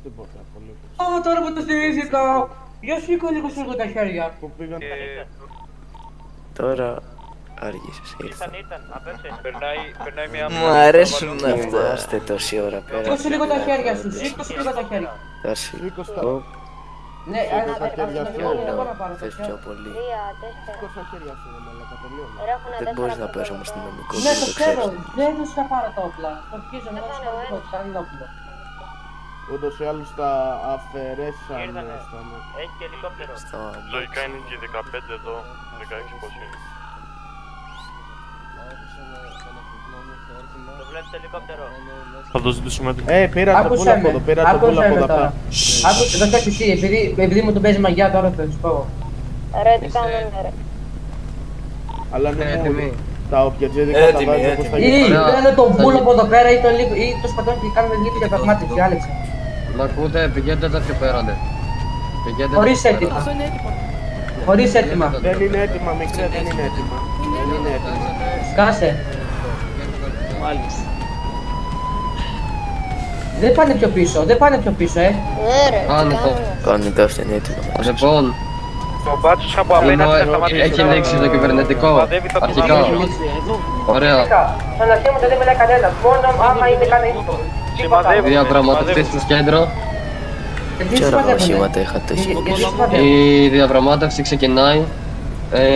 Τίποτα, πολύ. Τώρα που το θυμήθηκα. Για σήκω λίγο σου τα χέρια. Πού πήγαν Τώρα άργησες, ήρθα. Περνάει μια... Μου αρέσουν αυτά. Είμαστε τόση ώρα πέρα. Σήκωσε λίγο τα χέρια σου, σήκωσε λίγο τα χέρια. Θα σήκω. Ναι, αλλά Θες πιο πολύ. 20 χέρια σου ρε μαλάκα, τελείωνα. Δεν μπορείς να πας όμως αστυνομικό, ναι, δεν το το ξέρω, ξέρεις. δεν τους θα πάρω τα όπλα. Το αρχίζω να σου πάρω το κανένα όπλο. Ούτως ή άλλως τα αφαιρέσανε στα Έχει και ελικόπτερο. Λογικά είναι και 15 εδώ, 16 πως είναι. Το βλέπεις το ελικόπτερο. Θα το ζητήσουμε εδώ. Πήρα το πουλ από εδώ, πήρα το πουλ από εδώ πέρα. Άκουσε, δεν φτιάξεις εσύ, επειδή μου το παίζει μαγιά τώρα θα σου πω. Ρε, τι κάνουν, ρε. Αλλά είναι μόνοι. Τα οποιατζέδικα τα βάζω όπως θα Ή γίνει. βγάλε τον πουλ από εδώ πέρα ή το σπατώνει και κάνουμε λίγο για πραγμάτιση, Άλεξε. Μ' ακούτε, πηγαίνετε πιο πέραντε. Χωρίς έτοιμα. Χωρίς έτοιμα. Δεν είναι έτοιμα, μικρέ, δεν είναι έτοιμα. Δεν είναι έτοιμα. Σκάσε. Δεν πάνε πιο πίσω, δεν πάνε πιο πίσω, Ναι, ρε, Πάνω τι το. κάνουν. Κανονικά αυτά είναι έτοιμα. Λοιπόν, Ο μπάτσος από απέναντι θα σταματήσει. έχει λήξει το κυβερνητικό. Αρχικά. Ωραία. Στον αρχή μου δεν μιλάει κανένας, μόνο άμα είναι κανένα. Διαπραγματευτείς στο κέντρο. Ποια οχήματα είχατε εσύ? Η διαπραγμάτευση ξεκινάει.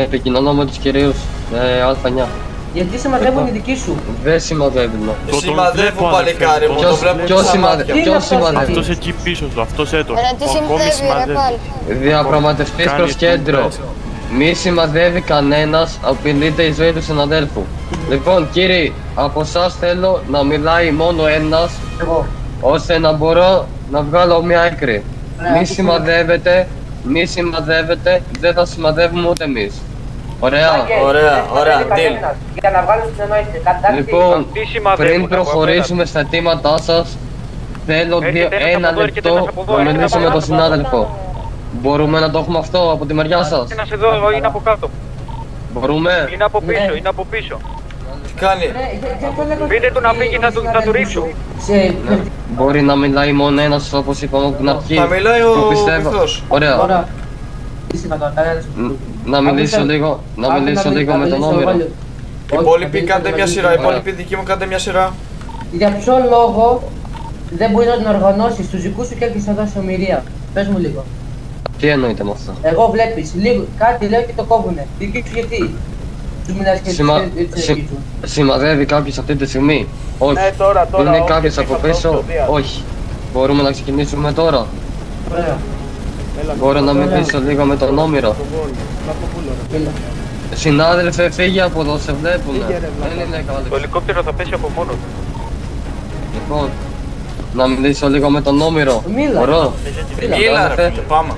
Επικοινωνώ με τους κυρίους Α9. Γιατί σημαδεύουν οι δικοί σου. Δεν σημαδεύουν. Σημαδεύω παλικάρι μου, το βλέπω Ποιος στα μάτια. σημαδεύει. Αυτός εκεί πίσω του, αυτός έτος. Ρε, τι συμμετεύει, ρε, πάλι. Διαπραγματευτής προς κέντρο. Μη σημαδεύει κανένας, απειλείται η ζωή του συναδέλφου. Λοιπόν, κύριοι, από εσάς θέλω να μιλάει μόνο ένας, ώστε να μπορώ να βγάλω μια άκρη. Μη σημαδεύετε, δεν θα σημαδεύουμε ούτε εμείς. Ωραία. Ωραία, deal. Για να βγάλουν συνεννόηση. Λοιπόν, πριν προχωρήσουμε στα αιτήματά σας, θέλω ένα λεπτό να μιλήσω με τον συνάδελφο. Μπορούμε να το έχουμε αυτό από τη μεριά σας? Ένας εδώ είναι από κάτω. Μπορούμε? Είναι από πίσω, είναι από πίσω. Τι κάνει? Πείτε του να φύγει, θα του ρίξω. Μπορεί να μιλάει μόνο ένας όπως είπαμε από την αρχή. Θα μιλάει ο μυθός. Ωραία. Να μιλήσω λίγο με τον Όμηρο. Οι υπόλοιποι κάντε μια σειρά, οι υπόλοιποι δικοί μου κάντε μια σειρά. Για ποιο λόγο δεν μπορεί να την οργανώσεις τους δικούς σου και έρχεσαι εδώ σε ομιλία. Πες μου λίγο. Τι εννοείται με αυτό? Εγώ βλέπεις, λίγο, κάτι λέω και το κόβουνε. Δικοί σου γιατί? Τους μιλάς και έτσι. Σημαδεύει κάποιος αυτή τη στιγμή? Όχι. Είναι κάποιος από πίσω? Όχι. Μπορούμε να ξεκινήσουμε τώρα? Ωραία. Μπορώ να μιλήσω λίγο με τον Όμηρο? Συνάδελφε, φύγε από εδώ, σε βλέπουνε. Δεν είναι καλό. Το ελικόπτερο θα πέσει από μόνο του. Λοιπόν, να μιλήσω λίγο με τον Όμηρο. Μίλα. Μπορώ? Μίλα ρε φίλε, πάμε.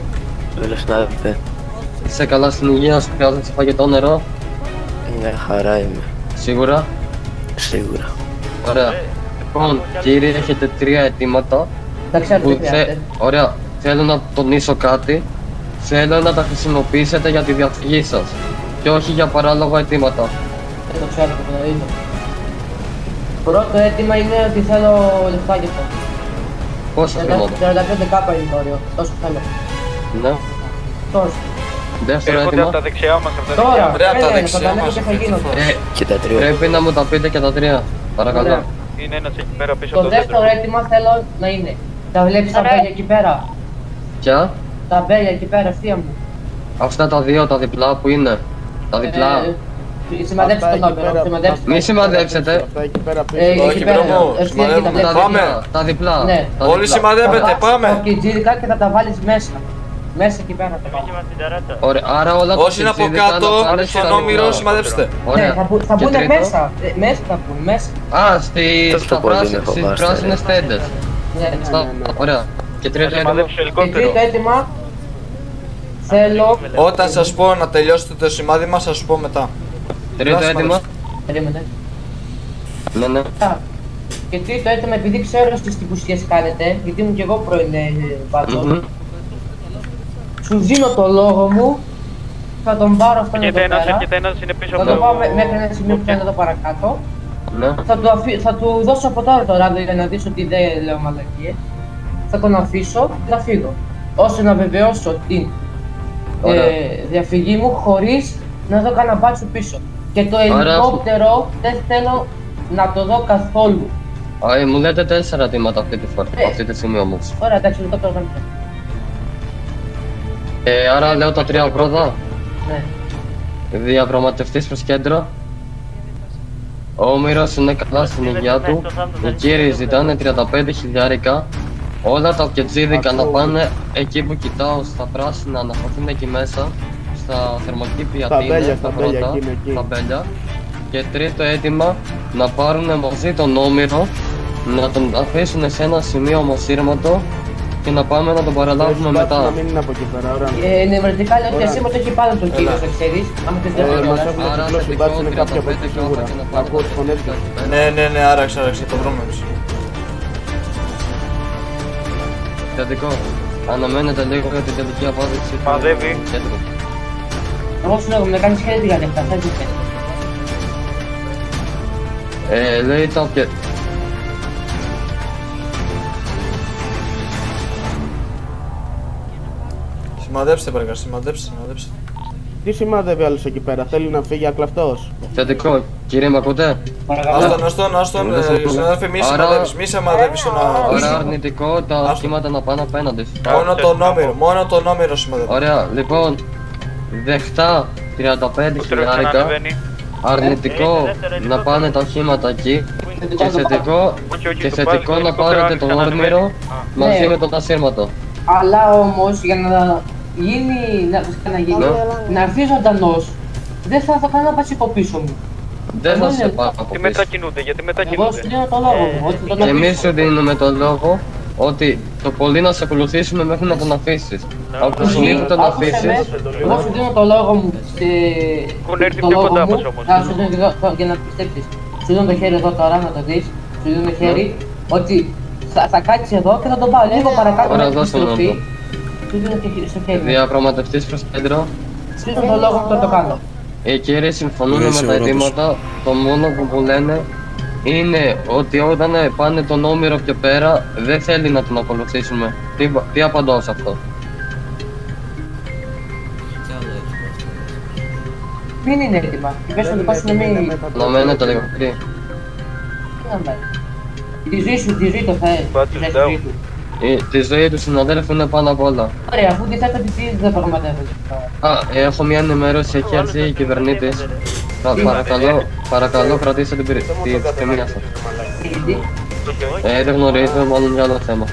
Έλα συνάδελφε. Είσαι καλά στην υγεία σου, χρειάζεται φαγητό, νερό? Μια χαρά είμαι. Σίγουρα? Σίγουρα. Ωραία. Λοιπόν, κύριε, έχετε 3 αιτήματα. Τα ξέρω τι χρειάζεται. Ωραία. Θέλω να τονίσω κάτι. Θέλω να τα χρησιμοποιήσετε για τη διαφυγή σας και όχι για παράλογα αιτήματα. Δεν το ξέρω, το γνωρίζω. Πρώτο αίτημα είναι ότι θέλω λεφτά γι' αυτό. Πόσα χρήματα? 35k είναι το όριο. Τόσο θέλω. Ναι. Τόσο. Δεύτερο Έρχονται αίτημα. από τα δεξιά μας αυτά. Τώρα, Ωραία, από τα θα δεξιά τα λέμε μας. και θα γίνονται. Και τα 3. Πρέπει να μου τα πείτε και τα 3. Παρακαλώ. Ωραία. Είναι ένας εκεί πέρα πίσω Το από το δεύτερο δέντρο. αίτημα θέλω να είναι. Τα βλέπεις τα μπέλια εκεί πέρα. Ποια? Τα μπέλια εκεί πέρα, ευθεία μου. Αυτά τα 2 τα διπλά που είναι. Τα διπλά. Σημαδέψτε το νόμερο, σημαδέψτε. Μη σημαδέψετε. Αυτά εκεί πέρα Όχι, πίσω. μπρο μου, ευθεία σημαδεύουμε. εκεί τα Πάμε. Τα διπλά. Ναι. Τα Όλοι διπλά. σημαδεύετε, πάμε. Το κιτζίρικα και θα τα βάλεις μέσα. Μέσα εκεί πέρα θα τα βάλεις. Ωραία, άρα όλα τα Όσοι είναι από κιτζίδικα κάτω, να πάνε στον στα όμηρο, διπλά. σημαδέψτε. Ναι, Ωραία. θα Και μπουν τρίτο? μέσα. Μέσα θα μπουν, μέσα. Α, Αυτό στα πολύ είναι στις φοβάστε, πράσινες τέντες. Ναι, Ωραία. Και τρίτο αίτημα. Σημαδέψει Και ελικόπτερο. τρίτο αίτημα. Θέλω. Όταν σας πω να τελειώσετε το σημάδι θα σας πω μετά. Τρίτο αίτημα. Περίμενε. Ναι, ναι. Και τρίτο αίτημα, επειδή ξέρω στις τυπουσίες κάνετε, γιατί ήμουν και εγώ πρώην μπάτσο, Μμμ. σου δίνω το λόγο μου, θα τον πάρω αυτόν εδώ Έρχεται ένας, πέρα, έρχεται ένας, είναι πίσω θα από τον το... πάω μέχρι ένα σημείο που είναι εδώ παρακάτω, Ναι. θα του δώσω από τώρα το ράδιο για να δεις ότι δεν λέω μαλακίες, θα τον αφήσω και θα φύγω, ώστε να βεβαιώσω την διαφυγή μου χωρίς να δω κανένα μπάτσο πίσω. Και το ελικόπτερο δεν θέλω να το δω καθόλου. Μου λέτε 4 αιτήματα αυτή τη φορά, αυτή τη στιγμή όμως. Ωραία, εντάξει, ελικόπτερο θα μην. Άρα λέω τα 3 πρώτα. Ναι. Διαπραγματευτής προς κέντρο. Ο Όμηρος είναι καλά στην υγεία του. Οι κύριοι ζητάνε 35 χιλιάρικα. Όλα τα κετζίδικα να πάνε εκεί που κοιτάω, στα πράσινα, να χαθούν εκεί μέσα. Στα θερμοκήπια τι είναι, τα πρώτα, τα μπέλια. Και τρίτο αίτημα, να πάρουν μαζί τον Όμηρο, να τον αφήσουν σε ένα σημείο ομοσύρματο και να πάμε να τον παραλάβουμε μετά. Να μην είναι από εκεί πέρα, ωραία. Νευρετικά λέω ότι εσύ μου το έχει πάρει τον κύριο, θα ξέρεις, άμα θες Μας διαφορά. έχουν ξυπλώσει μπάτσο με κάποια από εκεί σίγουρα. Να ακούω τις φωνές τους. Ναι, άραξε, το βρούμε εμείς. Θετικό. Αναμένεται λίγο για την τελική απόδειξη. Μαδεύει. Εγώ σου λέω, με κάνεις χέρι για λεφτά, δεν ζητάει. Λέει τα πια... Σημαδέψτε παρακαλώ, σημαδέψτε. Τι σημάδευε άλλος εκεί πέρα, θέλει να φύγει ακλαυτός. Θετικό. Κύριε, μ' ακούτε? Άστον, συνάδελφε, μη σημαδεύεις τον Ωραία, αρνητικό τα κύματα να πάνε απέναντι. μόνο τον όμηρο σημαδεύει. Ωραία, λοιπόν, δεχτά 35 χιλιάρικα. Αρνητικό να πάνε τα οχήματα εκεί. Και θετικό να πάρετε τον Όμηρο μαζί με τον ασύρματο. Αλλά όμως για να γίνει, να έρθει ζωντανός, δεν θα έχω κανένα μπάτσικο πίσω μου. Δεν θα σε πάω από Τι πίσω. μετακινούνται, γιατί Εγώ μετακινούνται. σου δίνω το λόγο μου, ότι τον Και εμείς αφήσω. σου δίνουμε τον λόγο ότι το πολύ να σε ακολουθήσουμε μέχρι να τον αφήσεις. Από τη στιγμή που τον Άκουσε αφήσεις, με, εγώ σου δίνω το λόγο μου, Έχουν έρθει το πιο λόγο κοντά μου, μας όμως. να σου δίνω για να πιστέψεις. Σου δίνω το χέρι εδώ τώρα, να το δεις, σου δίνω το χέρι, ότι θα κάτσεις εδώ και θα τον πάω λίγο παρακάτω Ωραία, με την δώσ' τον στροφή. νόμο. Σου δίνω το χέρι στο χέρι μου. διαπραγματευτής προς κέντρο. Σου δίνω το λόγο μου, θα το κάνω. Οι κύριοι συμφωνούν Ναι, με είσαι τα ορότος. αιτήματα. Το μόνο που μου λένε είναι ότι όταν πάνε τον Όμηρο πιο πέρα δεν θέλει να τον ακολουθήσουμε. Τι απαντώ σε αυτό? Μην είναι έτοιμα. Πες το δικό σου να μην... Να μένετε λίγο κρύ. Τι να πάει. Τη ζωή σου, τη ζωή το θα Πάτε, τη ζητάω. ζωή του. Τη ζωή του συναδέλφου είναι πάνω απ' όλα. Ωραία, αφού τη θέτω τι δεν πραγματεύεται. Έχω μια ενημέρωση, έχει έρθει η κυβερνήτης. Παρακαλώ κρατήστε την ευθυμία σας. Δεν γνωρίζω, μάλλον για άλλο θέμα.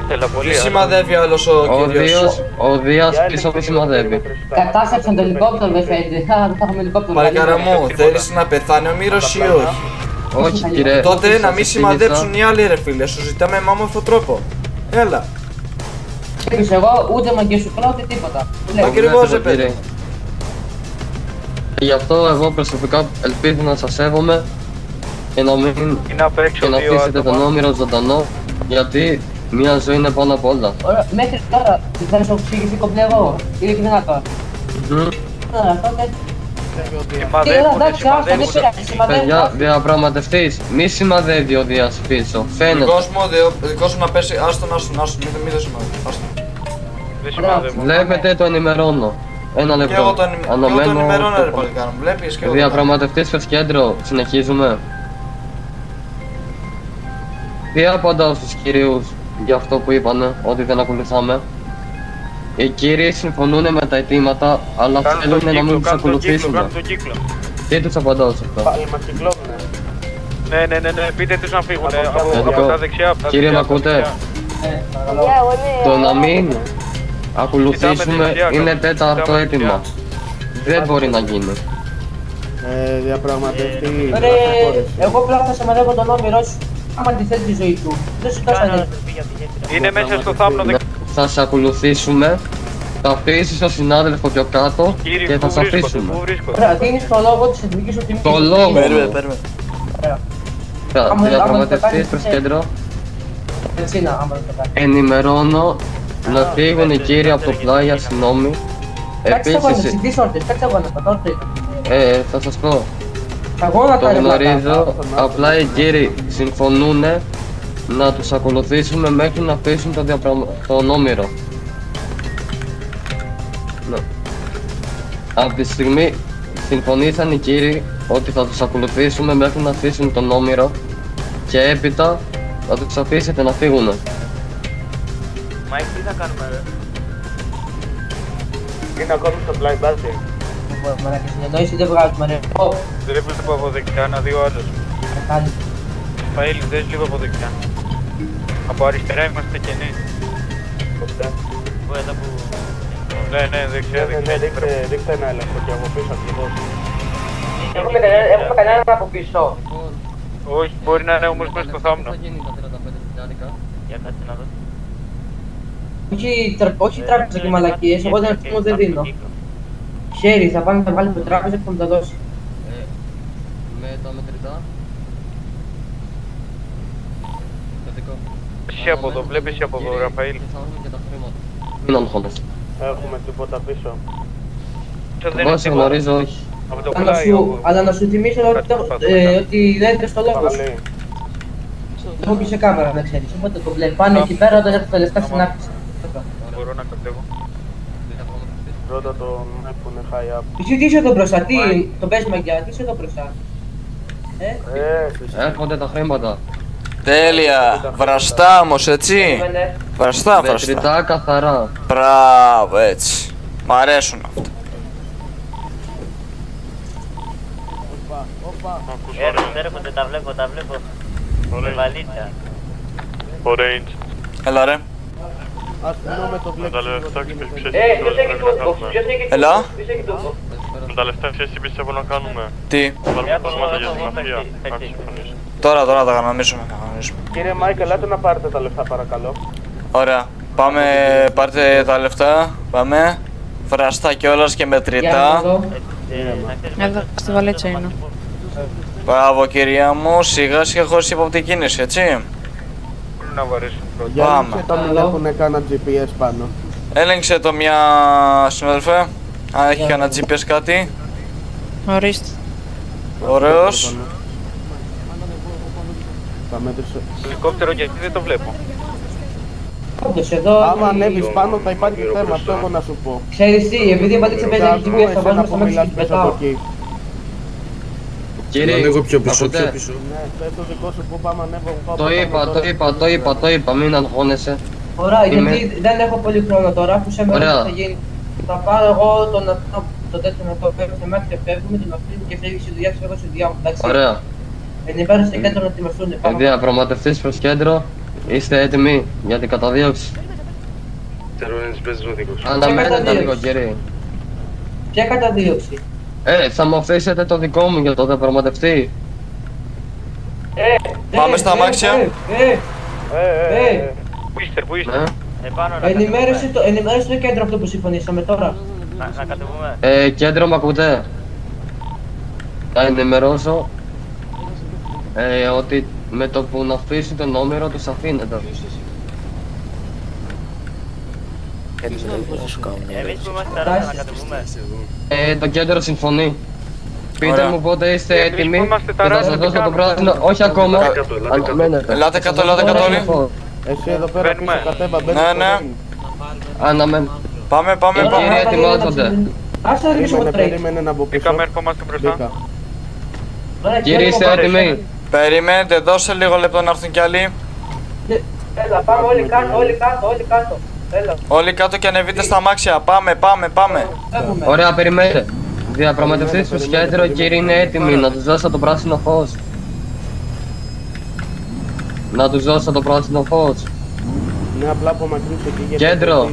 Ήθελα πολύ. Τι σημαδεύει άλλος ο κύριος? Ο Δίας πίσω μη σημαδεύει. Κατάστρεψαν το ελικόπτερο, δεν φαίνεται. Δεν θα έχουμε ελικόπτερο. Παλικάρα μου, θέλεις να πεθάνει ο Μύρος ή όχι? Όχι κύριε. Τότε να μην σημαδέψουν οι άλλοι ρε φίλε, σου ζητάμε με όμορφο τρόπο. Έλα. βλέπεις εγώ ούτε μαγκεσουκλά ούτε τίποτα. Ακριβώς, ρε παιδί. Κύριε. Γι' αυτό εγώ προσωπικά ελπίζω να σας σέβομαι και να μην Είναι απ' έξω και να δύο αφήσετε τον άτομα. Όμηρο ζωντανό, γιατί μια ζωή είναι πάνω απ' όλα. Ωραία, μέχρι τώρα δεν σου έχω εξηγηθεί κομπλέ εγώ. Είναι και δυνατό. Ωραία, τότε. Εντάξει, άστα, δεν πειράζει. Παιδιά, διαπραγματευτείς, μη σημαδεύει ο Δίας πίσω. Φαίνεται. Δικός μου να πέσει, άστον, μην το σημαδεύει. Δεν σημαδεύω. Βλέπετε, το ενημερώνω. Ένα Και εγώ λεπτό. το ενημερώνω, ρε παλικάρα μου, βλέπεις και εγώ. Διαπραγματευτής στο κέντρο, συνεχίζουμε. Τι απαντάω στους κυρίους για αυτό που είπανε, ότι δεν ακολουθάμε. Οι κύριοι συμφωνούν με τα αιτήματα, αλλά θέλουν να μην τους ακολουθήσουμε. Κάνουν τον κύκλο. Τι τους απαντάω σε αυτό. Πάλι μας κυκλώνουνε. Ναι, πείτε τους να φύγουν Εδώ. από τα δεξιά, από τα Κύριε, δεξιά, μ' από τα ακούτε? δεξιά. Το να μην ακολουθήσουμε δεξιά, είναι κοιτάμε τέταρτο δεξιά. αίτημα. Δεν μπορεί να γίνει. Διαπραγματευτή. Ρε, εγώ πλέον θα σημαδεύω τον Όμηρό σου. Άμα τη θέλει τη ζωή του. Δεν σου τάσανε. Είναι μέσα στο θάμνο δεξιά. Θα σε ακολουθήσουμε, θα αφήσεις τον συνάδελφο πιο κάτω Κύριε, και θα πού σε βρίσκονται, αφήσουμε. πού βρίσκονται. Ωραία, δίνεις το λόγο της εθνικής σου τιμής. Το λόγο. Περίμενε. Θα Άμα- διαπραγματευτείς άμα το προς κάνεις, κέντρο. Έτσι είναι, άμα δεν το κάνει. Ενημερώνω να φύγουν οι κύριοι από το πλάι αστυνόμοι. Κάτσε αγώνα, Επίσης, τις όρτες, κάτσε αγώνα, τότε. θα σας πω, Τα αγώνα το τα ρε πλάκα. γνωρίζω, απλά οι κύριοι συμφωνούν να τους ακολουθήσουμε μέχρι να αφήσουν τον Όμηρο. Ναι. Από τη στιγμή συμφωνήσαν οι κύριοι ότι θα τους ακολουθήσουμε μέχρι να αφήσουν τον Όμηρο και έπειτα θα τους αφήσετε να φύγουνε. Μάικ, τι θα κάνουμε, ρε. Είναι ακόμη στο πλάι μπάζι. Μαλάκα, συνεννόηση δεν βγάζουμε ρε. Δεν βλέπω από δεξιά, να δει ο άλλος. Κάνει. Φαΐλ, δες λίγο από δεξιά. Από αριστερά είμαστε κενοί. Πού εδώ που... Ναι, δεξιά, δεξιά. Δείξτε ένα έλεγχο και από πίσω ακριβώς. Έχουμε κανέναν από πίσω. Όχι, μπορεί να είναι όμως μέσα στο θάμνο. Για κάτσε να δω. Όχι τράπεζα και μαλακίες, εγώ δεν αριθμό δεν δίνω. Χέρι, θα πάνε να βάλει το τράπεζα και θα μου τα δώσει. Με τα μετρητά. Εσύ από εδώ, βλέπεις εσύ από εδώ, Ραφαήλ. Μην αγχώνεσαι. Έχουμε τίποτα πίσω. Εγώ σε γνωρίζω, όχι. Από το πλάι, Αλλά να σου θυμίσω ότι δεν έχετε στο λόγο σου. Πάλι. Το έχω πει σε κάμερα να ξέρεις, οπότε το βλέπω. Πάνε εκεί πέρα όταν έρθουν τα λεφτά στην άφηση. μπορώ να κατέβω. Ρώτα τον Μάικ που είναι high up. Εσύ τι είσαι εδώ μπροστά, τι το πες μαγιά, τι είσαι εδώ μπροστά. Έρχονται τα χρήματα. Τέλεια. Βραστά όμως, έτσι. Βραστά. Μετρητά καθαρά. Μπράβο, έτσι. Μ' αρέσουν αυτά. Έρχονται, τα βλέπω. Με βαλίτσα. Orange. Έλα ρε. Αστυνό με το Με τα λεφτά ξέρεις τι ποιος έχει τούμπο, ποιος έχει τούμπο. Έλα. Με τα λεφτά ξέρεις τι πιστεύω να κάνουμε. Τι. Βάλουμε πράγματα για τη μαφία. Αν συμφωνείς. Τώρα τα κανονίζουμε. Κύριε Μάικ, ελάτε να πάρετε τα λεφτά παρακαλώ. Ωραία. Πάμε, πάρτε τα λεφτά. Πάμε. Βραστά κιόλας και μετρητά. Εδώ, στη βαλίτσα είναι. Μπράβο κυρία μου, σιγά σιγά χωρίς υπόπτη κίνηση, έτσι. Πρέπει να βαρέσουν πρώτα. Για Πάμε. να το μην έχουν κάνα GPS πάνω. Έλεγξε το μια συνάδελφε. Αν έχει κανένα GPS κάτι. Ορίστε. Ωραίος. Θα μέτρησε. Ελικόπτερο γιατί δεν το βλέπω. Όντως εδώ... Άμα ανέβεις πάνω θα υπάρχει θέμα, αυτό έχω να σου πω. Ξέρεις τι, επειδή πατήξε πέντε Θα GPS βρούμε θα εσένα βάζουμε που στο μέξι μιλάς και πίσω από πετάω. εκεί. Κύριε, Ανοίγω πιο πίσω, ακούτε? πιο πίσω. Ναι, θες το δικό σου που πάμε ανέβω. Το είπα, μην αγχώνεσαι. Ωραία, Είμαι- γιατί δεν έχω πολύ χρόνο τώρα, που σε μένα Ωραία. θα γίνει. Θα πάρω εγώ το τέτοιο να το φέρω σε μάτια και φεύγουμε, τον αφήνω και φεύγει στη δουλειά της, φεύγω στη δουλειά μου, εντάξει. Ωραία. Ενημέρωσε στο κέντρο να ετοιμαστούν. Πάμε. Διαπραγματευτής προς κέντρο. Είστε έτοιμοι για την καταδίωξη. Τεροένς παίζει ο δικός. Αναμένετε λίγο κύριε. Ποια καταδίωξη. Θα μου αφήσετε το δικό μου για το διαπραγματευτή. Πάμε στα αμάξια. Πού είστε, Ναι. Επάνω να Ενημέρωσε το κέντρο αυτό που συμφωνήσαμε τώρα. Να κατεβούμε. Κέντρο μ' ακούτε? Θα ενημερώσω ότι με το που να αφήσει το νούμερο τους αφήνεται. Εμείς που είμαστε τώρα να κατεβούμε. Το κέντρο συμφωνεί. Πείτε Ωραία. μου πότε είστε έτοιμοι είμαστε και θα σας δώσω το πράσινο. Όχι ακόμα. Αναμένετε. Ελάτε κάτω όλοι. Εσύ εδώ πέρα πίσω κατέβα, μπαίνεις Ναι, στο ναι. ring. Αναμένετε. Πάμε. Οι κύριοι ετοιμάζονται. Άσε να ρίξουμε το τρέι. Περίμενε να από πίσω. Μπήκαμε, ερχόμαστε μπροστά. Μπήκα. Κύριοι είστε έτοιμοι? Περιμένετε, δώσε λίγο λεπτό να έρθουν κι άλλοι. Έλα, πάμε όλοι κάτω. Έλα. Όλοι κάτω και ανεβείτε στα αμάξια. Πάμε. Ωραία, περιμένετε. Διαπραγματευτείς στο κέντρο, κύριοι είναι έτοιμοι να τους δώσω το πράσινο φως. Να τους δώσω το πράσινο φως. Ναι, απλά απομακρύνься εκεί γιατί... Κέντρο. Ωραίο,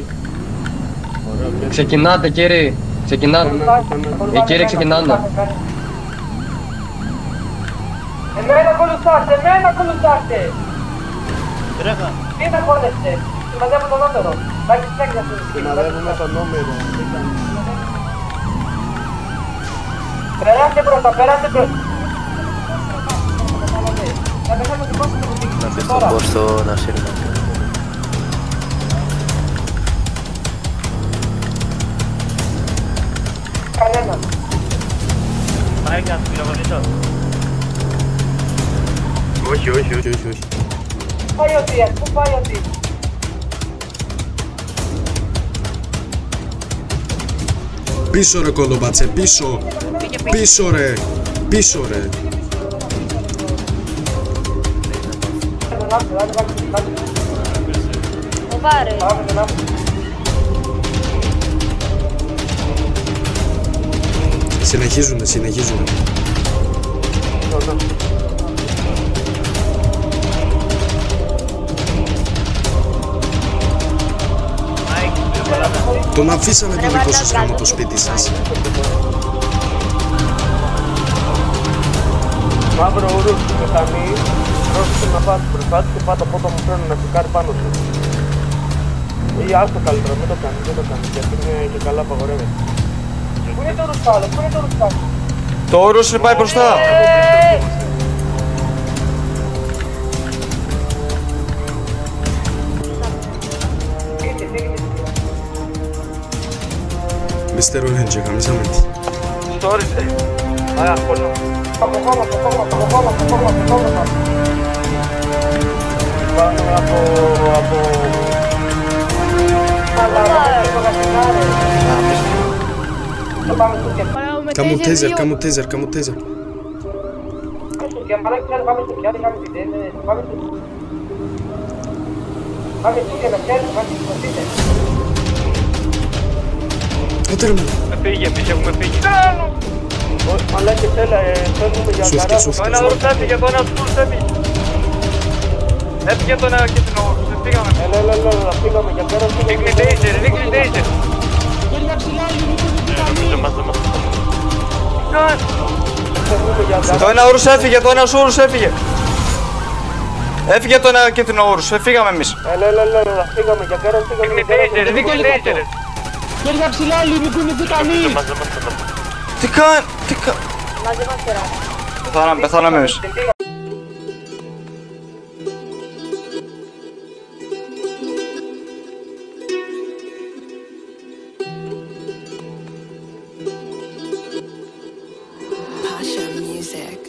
κέντρο. Ξεκινάτε κύριοι. Ξεκινάτε. Οι κύριοι ξεκινάνε. Εμένα ακολουθάστε. Τρέχα. Τι να χώνεστε. Συμμαζεύω το νούμερο. Πάει ξέξα. Συμμαζεύουμε το νούμερο. Περάστε μπροστά. Να πεις στον Κώστο να σύρει. Κανένα. Πάει και να σου πυροβολήσω. Όχι. Πάει ο Δίας, πού πάει ο Δίας. Πίσω ρε κολομπάτσε, πίσω ρε. Μου πάρε. Συνεχίζουνε. Τον αφήσαμε το δικό σας γάμο το σπίτι σας. Μαύρο ουρούς στη μηχανή, πρόσεχε να πας μπροστά του και πάτα πότα μου φέρνει να κλικάρει πάνω σου. Ή άστο καλύτερα, μην το κάνεις, γιατί είναι και καλά απαγορεύεται. Πού είναι το ρουστάλο. Το όρος πάει μπροστά. Mr. Orange, γαμίσαμε τι. Sorry. Άρα, χωρνώ. Από χώμα. Πάμε από... Κάμω τέιζερ. Πάμε στο πιάτι, Φύγε, εμείς έχουμε φύγει. Όχι, μαλάκες, θέλουμε για καράβο. Το ένα όρος έφυγε, το ένα όρος έφυγε. Έφυγε το ένα κίτρινο όρος, φύγαμε. Έλα, φύγαμε για καράβο. Ρίχνει τέιζερ. Το ένα όρος έφυγε. Έφυγε το ένα κίτρινο όρος, φύγαμε εμείς. Έλα, φύγαμε για καράβο. Ρίχνει τέιζερ. Χέρια ψηλά, μην κουνηθεί κανείς. Τι κάνει. Πεθάναμε εμείς. Pasha Music.